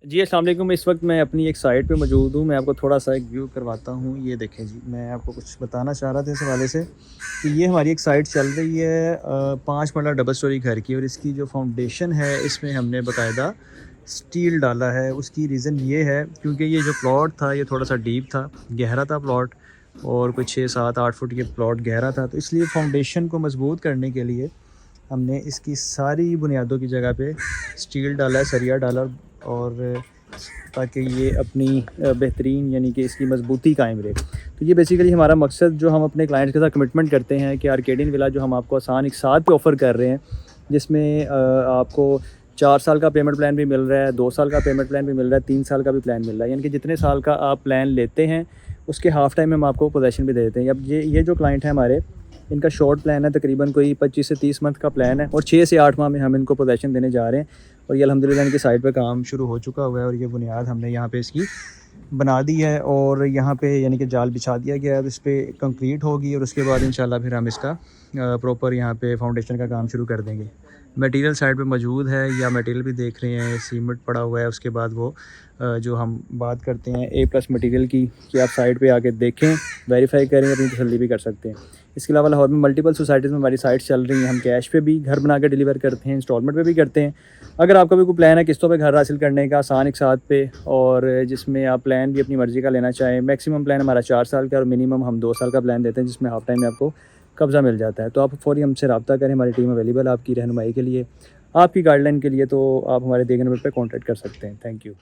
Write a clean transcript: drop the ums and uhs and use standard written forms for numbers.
जी, अस्सलाम वालेकुम। इस वक्त मैं अपनी एक साइट पे मौजूद हूँ। मैं आपको थोड़ा-सा एक व्यू करवाता हूँ। ये देखें जी, मैं आपको कुछ बताना चाह रहा था इस हवाले से कि ये हमारी एक साइट चल रही है 5 मरला डबल स्टोरी घर की, और इसकी जो फाउंडेशन है इसमें हमने बाकायदा स्टील डाला है। उसकी रीज़न ये है क्योंकि ये जो प्लॉट था ये थोड़ा-सा डीप था, गहरा था प्लॉट, और कुछ 6, 7, 8 फुट ये प्लॉट गहरा था। तो इसलिए फाउंडेशन को मज़बूत करने के लिए हमने इसकी सारी बुनियादों की जगह पे स्टील डाला है, सरिया डाला, और ताकि ये अपनी बेहतरीन यानी कि इसकी मजबूती कायम रहे। तो ये बेसिकली हमारा मकसद जो हम अपने क्लाइंट्स के साथ कमिटमेंट करते हैं कि आर्केडियन विला जो हम आपको आसान एक साथ पे ऑफ़र कर रहे हैं, जिसमें आपको 4 साल का पेमेंट प्लान भी मिल रहा है, 2 साल का पेमेंट प्लान भी मिल रहा है, 3 साल का भी प्लान मिल रहा है। यानी कि जितने साल का आप प्लान लेते हैं उसके हाफ़ टाइम में हम आपको पोजेसन भी दे देते हैं। अब ये जो क्लाइंट है हमारे, इनका शॉर्ट प्लान है, तकरीबन कोई 25 से 30 मंथ का प्लान है, और 6 से 8 माह में हम इनको पोजेसन देने जा रहे हैं। और ये अल्हम्दुलिल्लाह इनकी साइट पे काम शुरू हो चुका हुआ है, और ये बुनियाद हमने यहाँ पे इसकी बना दी है, और यहाँ पे यानी कि जाल बिछा दिया गया है। अब इस पे कंक्रीट होगी और उसके बाद इंशाल्लाह फिर हम इसका प्रॉपर यहाँ पे फाउंडेशन का काम शुरू कर देंगे। मटेरियल साइड पे मौजूद है, या मटेरियल भी देख रहे हैं, सीमेंट पड़ा हुआ है। उसके बाद वो जो हम बात करते हैं A+ मटेरियल की, कि आप साइट पे आके देखें, वेरीफाई करें, अपनी तसल्ली भी कर सकते हैं। इसके अलावा लाहौर में मल्टीपल सोसाइटीज़ में हमारी साइट्स चल रही हैं। हम कैश पे भी घर बना के डिलीवर करते हैं, इंस्टॉलमेंट पे भी करते हैं। अगर आपका भी कोई प्लान है किस्तों पे घर हासिल करने का आसान एक साथ पे, और जिसमें आप प्लान भी अपनी मर्ज़ी का लेना चाहें, मैक्सिमम प्लान हमारा 4 साल का, और मिनिमम हम 2 साल का प्लान देते हैं, जिसमें हाफ टाइम में आपको कब्ज़ा मिल जाता है। तो आप फ़ौरी हमसे रब्ता करें, हमारी टीम अवेलेबल है आपकी रहनुमाई के लिए, आपकी गाइडलाइन के लिए। तो आप हमारे दिए गए नंबर पर कॉन्टैक्ट कर सकते हैं। Thank you.